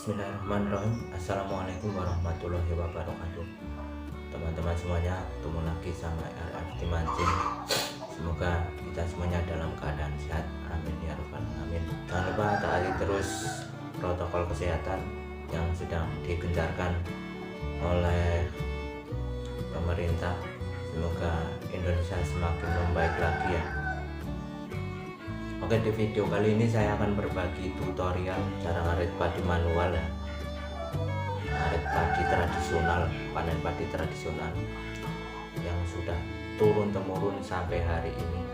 Bismillahirrahmanirrahim. Assalamualaikum warahmatullahi wabarakatuh. Teman-teman semuanya, ketemu lagi sama RFT Mancing. Semoga kita semuanya dalam keadaan sehat. Amin ya rabbal alamin. Jangan lupa taati terus protokol kesehatan yang sedang digencarkan oleh pemerintah. Semoga Indonesia semakin membaik lagi ya. Oke, di video kali ini saya akan berbagi tutorial cara ngarit padi manual ya. Ngarit padi tradisional, panen padi tradisional yang sudah turun temurun sampai hari ini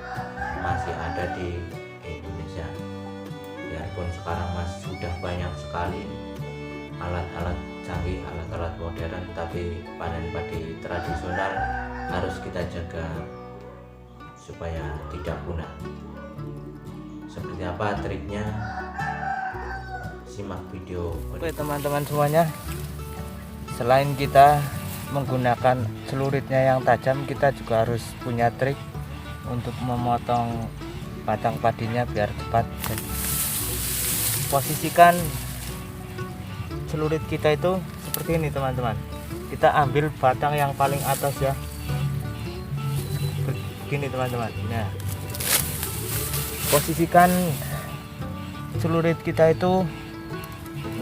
masih ada di Indonesia. Biarpun sekarang masih sudah banyak sekali alat-alat canggih, alat-alat modern, tapi panen padi tradisional harus kita jaga supaya tidak punah. Seperti apa triknya? Simak video. Oke teman-teman semuanya, selain kita menggunakan celuritnya yang tajam, kita juga harus punya trik untuk memotong batang padinya biar cepat. Posisikan celurit kita itu seperti ini teman-teman. Kita ambil batang yang paling atas ya, begini teman-teman. Nah, posisikan celurit kita itu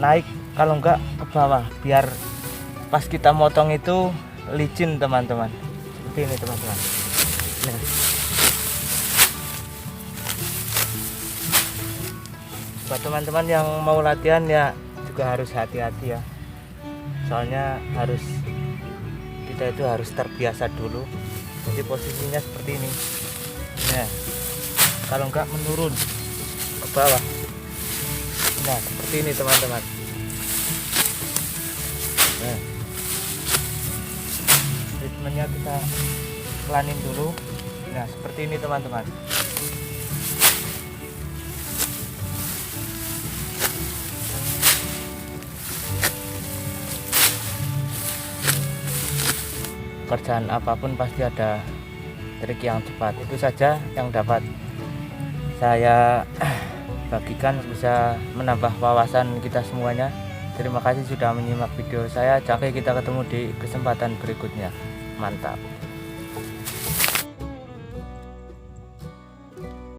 naik, kalau enggak ke bawah, biar pas kita motong itu licin teman-teman. Seperti ini teman-teman. Nah, buat teman-teman yang mau latihan ya juga harus hati-hati ya, soalnya kita itu harus terbiasa dulu. Jadi posisinya seperti ini. Nah, kalau enggak menurun ke bawah. Nah, seperti ini teman-teman. Nah, ritmenya kita pelanin dulu. Nah, seperti ini teman-teman. Kerjaan apapun pasti ada trik yang cepat. Itu saja yang dapat saya bagikan, bisa menambah wawasan kita semuanya. Terima kasih sudah menyimak video saya. Sampai kita ketemu di kesempatan berikutnya. Mantap.